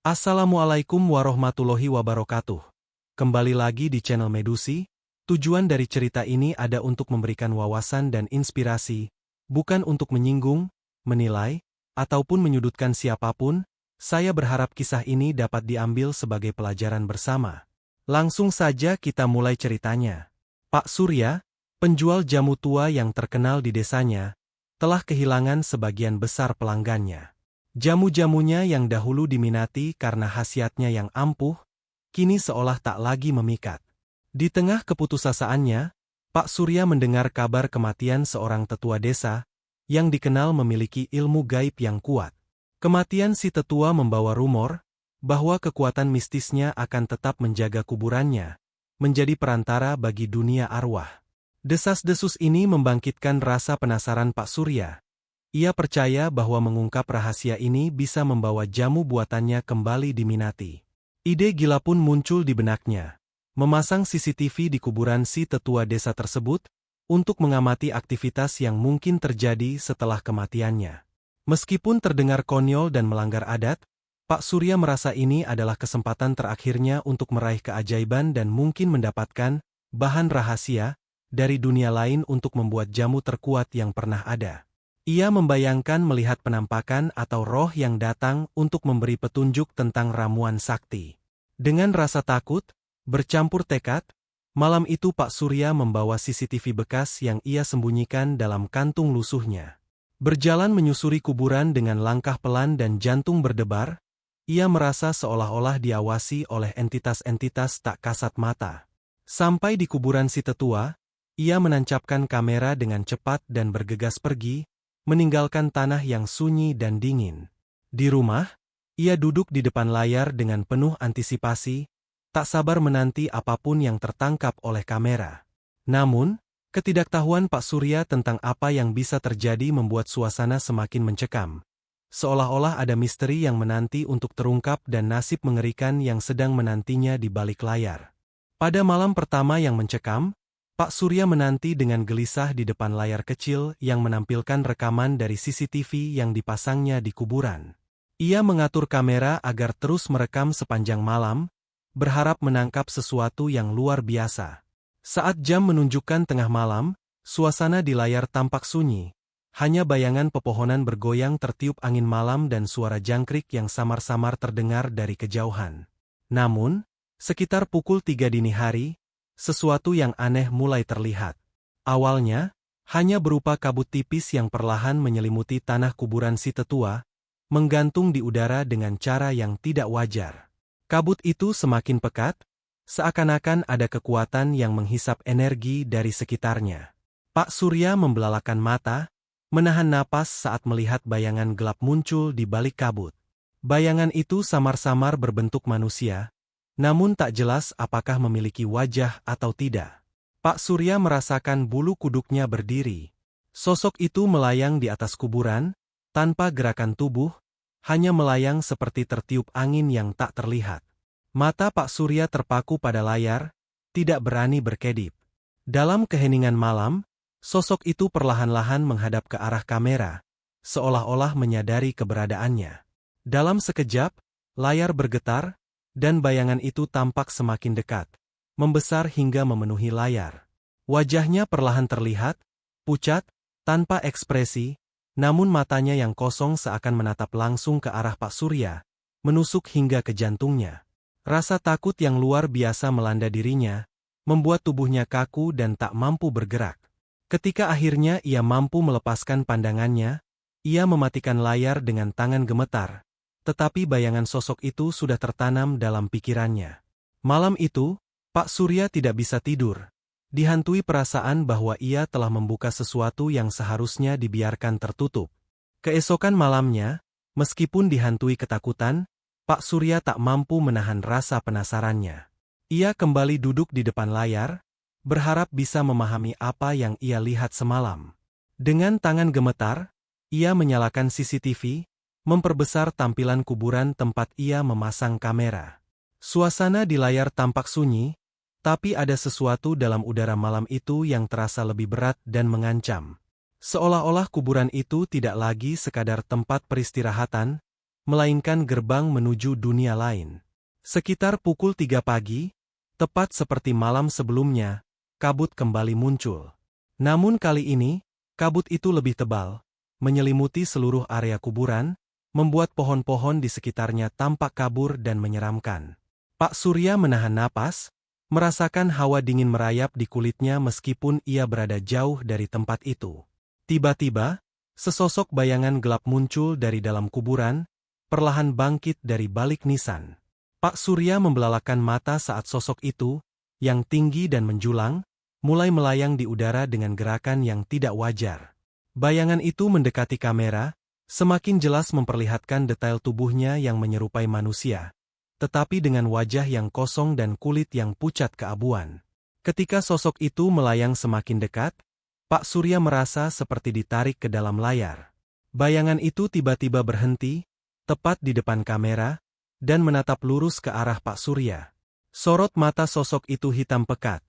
Assalamualaikum warahmatullahi wabarakatuh. Kembali lagi di channel Medusi. Tujuan dari cerita ini ada untuk memberikan wawasan dan inspirasi, bukan untuk menyinggung, menilai, ataupun menyudutkan siapapun. Saya berharap kisah ini dapat diambil sebagai pelajaran bersama. Langsung saja kita mulai ceritanya. Pak Surya, penjual jamu tua yang terkenal di desanya, telah kehilangan sebagian besar pelanggannya. Jamu-jamunya yang dahulu diminati karena khasiatnya yang ampuh, kini seolah tak lagi memikat. Di tengah keputusaasaannya, Pak Surya mendengar kabar kematian seorang tetua desa, yang dikenal memiliki ilmu gaib yang kuat. Kematian si tetua membawa rumor, bahwa kekuatan mistisnya akan tetap menjaga kuburannya, menjadi perantara bagi dunia arwah. Desas-desus ini membangkitkan rasa penasaran Pak Surya. Ia percaya bahwa mengungkap rahasia ini bisa membawa jamu buatannya kembali diminati. Ide gila pun muncul di benaknya. Memasang CCTV di kuburan si tetua desa tersebut, untuk mengamati aktivitas yang mungkin terjadi setelah kematiannya. Meskipun terdengar konyol dan melanggar adat, Pak Surya merasa ini adalah kesempatan terakhirnya untuk meraih keajaiban dan mungkin mendapatkan bahan rahasia dari dunia lain untuk membuat jamu terkuat yang pernah ada. Ia membayangkan melihat penampakan atau roh yang datang untuk memberi petunjuk tentang ramuan sakti. Dengan rasa takut, bercampur tekad, malam itu Pak Surya membawa CCTV bekas yang ia sembunyikan dalam kantung lusuhnya. Berjalan menyusuri kuburan dengan langkah pelan dan jantung berdebar, ia merasa seolah-olah diawasi oleh entitas-entitas tak kasat mata. Sampai di kuburan si tetua, ia menancapkan kamera dengan cepat dan bergegas pergi, meninggalkan tanah yang sunyi dan dingin. Di rumah, ia duduk di depan layar dengan penuh antisipasi, tak sabar menanti apapun yang tertangkap oleh kamera. Namun, ketidaktahuan Pak Surya tentang apa yang bisa terjadi membuat suasana semakin mencekam. Seolah-olah ada misteri yang menanti untuk terungkap dan nasib mengerikan yang sedang menantinya di balik layar. Pada malam pertama yang mencekam, Pak Surya menanti dengan gelisah di depan layar kecil yang menampilkan rekaman dari CCTV yang dipasangnya di kuburan. Ia mengatur kamera agar terus merekam sepanjang malam, berharap menangkap sesuatu yang luar biasa. Saat jam menunjukkan tengah malam, suasana di layar tampak sunyi. Hanya bayangan pepohonan bergoyang tertiup angin malam dan suara jangkrik yang samar-samar terdengar dari kejauhan. Namun, sekitar pukul 3 dini hari, sesuatu yang aneh mulai terlihat. Awalnya, hanya berupa kabut tipis yang perlahan menyelimuti tanah kuburan si tetua, menggantung di udara dengan cara yang tidak wajar. Kabut itu semakin pekat, seakan-akan ada kekuatan yang menghisap energi dari sekitarnya. Pak Surya membelalakan mata, menahan napas saat melihat bayangan gelap muncul di balik kabut. Bayangan itu samar-samar berbentuk manusia, namun tak jelas apakah memiliki wajah atau tidak. Pak Surya merasakan bulu kuduknya berdiri. Sosok itu melayang di atas kuburan, tanpa gerakan tubuh, hanya melayang seperti tertiup angin yang tak terlihat. Mata Pak Surya terpaku pada layar, tidak berani berkedip. Dalam keheningan malam, sosok itu perlahan-lahan menghadap ke arah kamera, seolah-olah menyadari keberadaannya. Dalam sekejap, layar bergetar, dan bayangan itu tampak semakin dekat, membesar hingga memenuhi layar. Wajahnya perlahan terlihat, pucat, tanpa ekspresi, namun matanya yang kosong seakan menatap langsung ke arah Pak Surya, menusuk hingga ke jantungnya. Rasa takut yang luar biasa melanda dirinya, membuat tubuhnya kaku dan tak mampu bergerak. Ketika akhirnya ia mampu melepaskan pandangannya, ia mematikan layar dengan tangan gemetar. Tetapi bayangan sosok itu sudah tertanam dalam pikirannya. Malam itu, Pak Surya tidak bisa tidur. Dihantui perasaan bahwa ia telah membuka sesuatu yang seharusnya dibiarkan tertutup. Keesokan malamnya, meskipun dihantui ketakutan, Pak Surya tak mampu menahan rasa penasarannya. Ia kembali duduk di depan layar, berharap bisa memahami apa yang ia lihat semalam. Dengan tangan gemetar, ia menyalakan CCTV, memperbesar tampilan kuburan tempat ia memasang kamera. Suasana di layar tampak sunyi, tapi ada sesuatu dalam udara malam itu yang terasa lebih berat dan mengancam. Seolah-olah kuburan itu tidak lagi sekadar tempat peristirahatan, melainkan gerbang menuju dunia lain. Sekitar pukul 3 pagi, tepat seperti malam sebelumnya, kabut kembali muncul. Namun kali ini, kabut itu lebih tebal, menyelimuti seluruh area kuburan, membuat pohon-pohon di sekitarnya tampak kabur dan menyeramkan. Pak Surya menahan napas, merasakan hawa dingin merayap di kulitnya meskipun ia berada jauh dari tempat itu. Tiba-tiba, sesosok bayangan gelap muncul dari dalam kuburan, perlahan bangkit dari balik nisan. Pak Surya membelalakan mata saat sosok itu, yang tinggi dan menjulang, mulai melayang di udara dengan gerakan yang tidak wajar. Bayangan itu mendekati kamera, semakin jelas memperlihatkan detail tubuhnya yang menyerupai manusia, tetapi dengan wajah yang kosong dan kulit yang pucat keabuan. Ketika sosok itu melayang semakin dekat, Pak Surya merasa seperti ditarik ke dalam layar. Bayangan itu tiba-tiba berhenti, tepat di depan kamera, dan menatap lurus ke arah Pak Surya. Sorot mata sosok itu hitam pekat,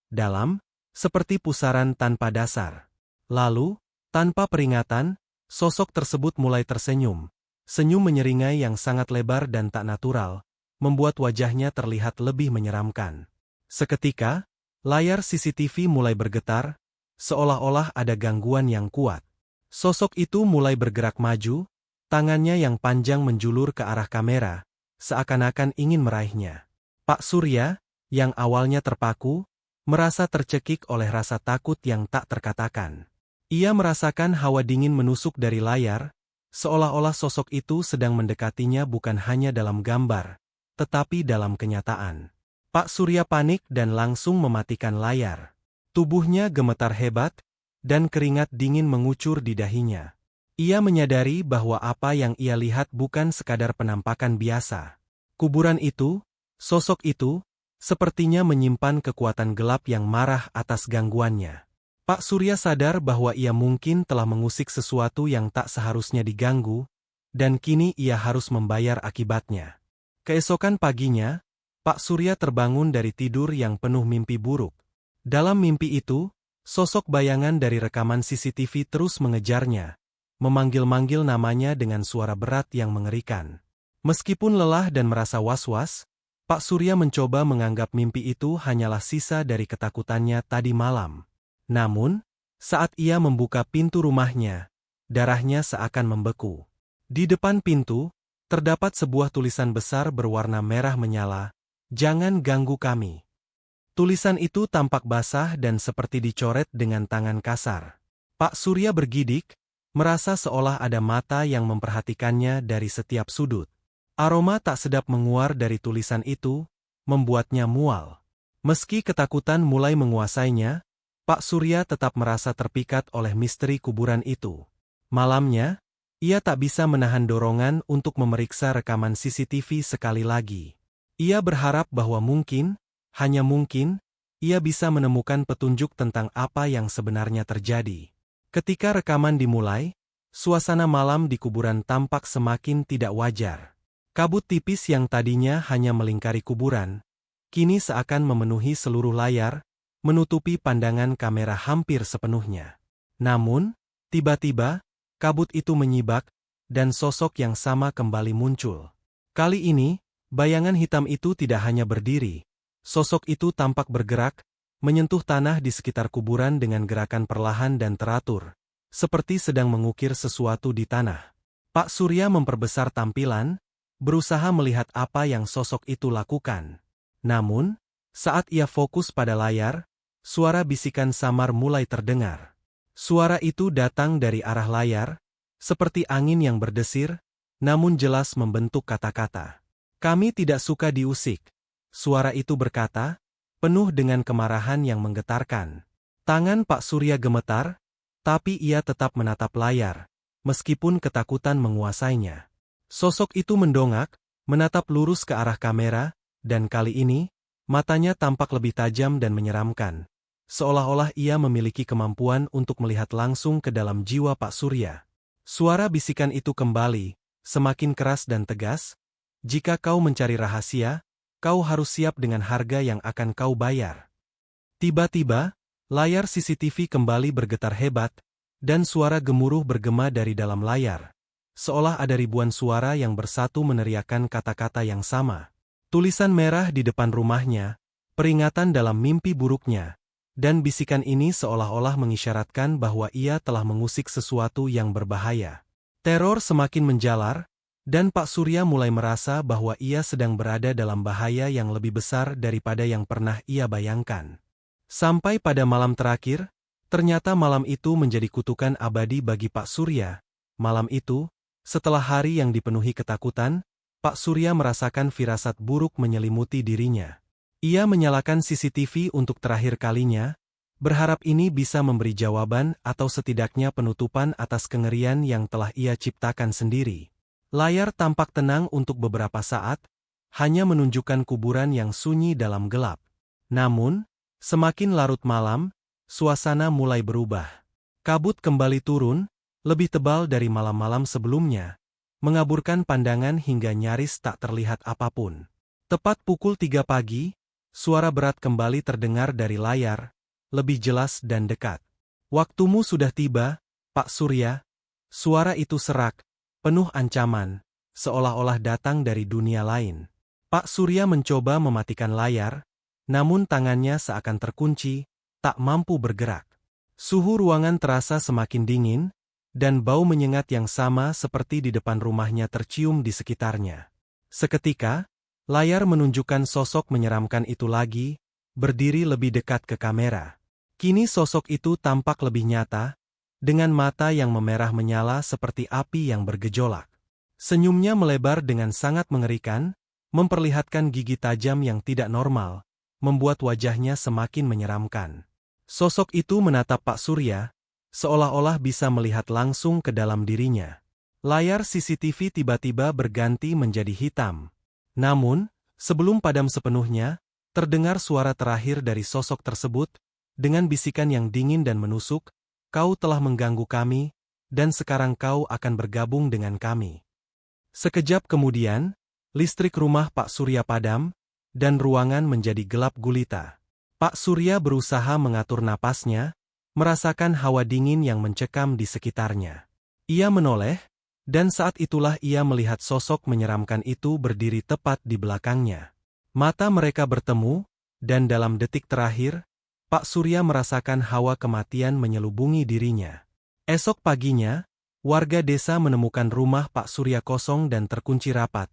dalam, seperti pusaran tanpa dasar. Lalu, tanpa peringatan, sosok tersebut mulai tersenyum. Senyum menyeringai yang sangat lebar dan tak natural, membuat wajahnya terlihat lebih menyeramkan. Seketika, layar CCTV mulai bergetar, seolah-olah ada gangguan yang kuat. Sosok itu mulai bergerak maju, tangannya yang panjang menjulur ke arah kamera, seakan-akan ingin meraihnya. Pak Surya, yang awalnya terpaku, merasa tercekik oleh rasa takut yang tak terkatakan. Ia merasakan hawa dingin menusuk dari layar, seolah-olah sosok itu sedang mendekatinya bukan hanya dalam gambar, tetapi dalam kenyataan. Pak Surya panik dan langsung mematikan layar. Tubuhnya gemetar hebat, dan keringat dingin mengucur di dahinya. Ia menyadari bahwa apa yang ia lihat bukan sekadar penampakan biasa. Kuburan itu, sosok itu, sepertinya menyimpan kekuatan gelap yang marah atas gangguannya. Pak Surya sadar bahwa ia mungkin telah mengusik sesuatu yang tak seharusnya diganggu, dan kini ia harus membayar akibatnya. Keesokan paginya, Pak Surya terbangun dari tidur yang penuh mimpi buruk. Dalam mimpi itu, sosok bayangan dari rekaman CCTV terus mengejarnya, memanggil-manggil namanya dengan suara berat yang mengerikan. Meskipun lelah dan merasa was-was, Pak Surya mencoba menganggap mimpi itu hanyalah sisa dari ketakutannya tadi malam. Namun, saat ia membuka pintu rumahnya, darahnya seakan membeku. Di depan pintu, terdapat sebuah tulisan besar berwarna merah menyala, "Jangan ganggu kami." Tulisan itu tampak basah dan seperti dicoret dengan tangan kasar. Pak Surya bergidik, merasa seolah ada mata yang memperhatikannya dari setiap sudut. Aroma tak sedap menguar dari tulisan itu, membuatnya mual. Meski ketakutan mulai menguasainya, Pak Surya tetap merasa terpikat oleh misteri kuburan itu. Malamnya, ia tak bisa menahan dorongan untuk memeriksa rekaman CCTV sekali lagi. Ia berharap bahwa mungkin, hanya mungkin, ia bisa menemukan petunjuk tentang apa yang sebenarnya terjadi. Ketika rekaman dimulai, suasana malam di kuburan tampak semakin tidak wajar. Kabut tipis yang tadinya hanya melingkari kuburan, kini seakan memenuhi seluruh layar, menutupi pandangan kamera hampir sepenuhnya. Namun, tiba-tiba, kabut itu menyibak, dan sosok yang sama kembali muncul. Kali ini, bayangan hitam itu tidak hanya berdiri, sosok itu tampak bergerak, menyentuh tanah di sekitar kuburan dengan gerakan perlahan dan teratur, seperti sedang mengukir sesuatu di tanah. Pak Surya memperbesar tampilan, berusaha melihat apa yang sosok itu lakukan. Namun, saat ia fokus pada layar, suara bisikan samar mulai terdengar. Suara itu datang dari arah layar, seperti angin yang berdesir, namun jelas membentuk kata-kata. "Kami tidak suka diusik," suara itu berkata, penuh dengan kemarahan yang menggetarkan. Tangan Pak Surya gemetar, tapi ia tetap menatap layar, meskipun ketakutan menguasainya. Sosok itu mendongak, menatap lurus ke arah kamera, dan kali ini, matanya tampak lebih tajam dan menyeramkan. Seolah-olah ia memiliki kemampuan untuk melihat langsung ke dalam jiwa Pak Surya. Suara bisikan itu kembali, semakin keras dan tegas, "Jika kau mencari rahasia, kau harus siap dengan harga yang akan kau bayar." Tiba-tiba, layar CCTV kembali bergetar hebat, dan suara gemuruh bergema dari dalam layar. seolah ada ribuan suara yang bersatu meneriakkan kata-kata yang sama. Tulisan merah di depan rumahnya, peringatan dalam mimpi buruknya, dan bisikan ini seolah-olah mengisyaratkan bahwa ia telah mengusik sesuatu yang berbahaya. Teror semakin menjalar, dan Pak Surya mulai merasa bahwa ia sedang berada dalam bahaya yang lebih besar daripada yang pernah ia bayangkan. Sampai pada malam terakhir, ternyata malam itu menjadi kutukan abadi bagi Pak Surya. Malam itu, setelah hari yang dipenuhi ketakutan, Pak Surya merasakan firasat buruk menyelimuti dirinya. Ia menyalakan CCTV untuk terakhir kalinya, berharap ini bisa memberi jawaban atau setidaknya penutupan atas kengerian yang telah ia ciptakan sendiri. Layar tampak tenang untuk beberapa saat, hanya menunjukkan kuburan yang sunyi dalam gelap. Namun, semakin larut malam, suasana mulai berubah. Kabut kembali turun, lebih tebal dari malam-malam sebelumnya, mengaburkan pandangan hingga nyaris tak terlihat apapun. Tepat pukul 3 pagi, suara berat kembali terdengar dari layar, lebih jelas dan dekat. "Waktumu sudah tiba, Pak Surya." Suara itu serak, penuh ancaman, seolah-olah datang dari dunia lain. Pak Surya mencoba mematikan layar, namun tangannya seakan terkunci, tak mampu bergerak. Suhu ruangan terasa semakin dingin, dan bau menyengat yang sama seperti di depan rumahnya tercium di sekitarnya. Seketika, layar menunjukkan sosok menyeramkan itu lagi, berdiri lebih dekat ke kamera. Kini sosok itu tampak lebih nyata, dengan mata yang memerah menyala seperti api yang bergejolak. Senyumnya melebar dengan sangat mengerikan, memperlihatkan gigi tajam yang tidak normal, membuat wajahnya semakin menyeramkan. Sosok itu menatap Pak Surya, seolah-olah bisa melihat langsung ke dalam dirinya. Layar CCTV tiba-tiba berganti menjadi hitam. Namun, sebelum padam sepenuhnya, terdengar suara terakhir dari sosok tersebut, dengan bisikan yang dingin dan menusuk, "Kau telah mengganggu kami, dan sekarang kau akan bergabung dengan kami." Sekejap kemudian, listrik rumah Pak Surya padam, dan ruangan menjadi gelap gulita. Pak Surya berusaha mengatur napasnya, merasakan hawa dingin yang mencekam di sekitarnya. Ia menoleh, dan saat itulah ia melihat sosok menyeramkan itu berdiri tepat di belakangnya. Mata mereka bertemu, dan dalam detik terakhir, Pak Surya merasakan hawa kematian menyelubungi dirinya. Esok paginya, warga desa menemukan rumah Pak Surya kosong dan terkunci rapat,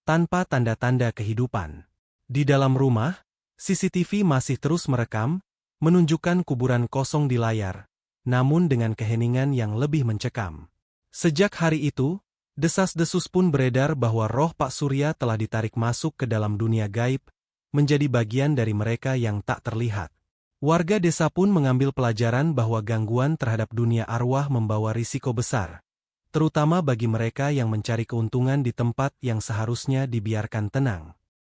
tanpa tanda-tanda kehidupan. Di dalam rumah, CCTV masih terus merekam, menunjukkan kuburan kosong di layar, namun dengan keheningan yang lebih mencekam. Sejak hari itu, desas-desus pun beredar bahwa roh Pak Surya telah ditarik masuk ke dalam dunia gaib, menjadi bagian dari mereka yang tak terlihat. Warga desa pun mengambil pelajaran bahwa gangguan terhadap dunia arwah membawa risiko besar, terutama bagi mereka yang mencari keuntungan di tempat yang seharusnya dibiarkan tenang.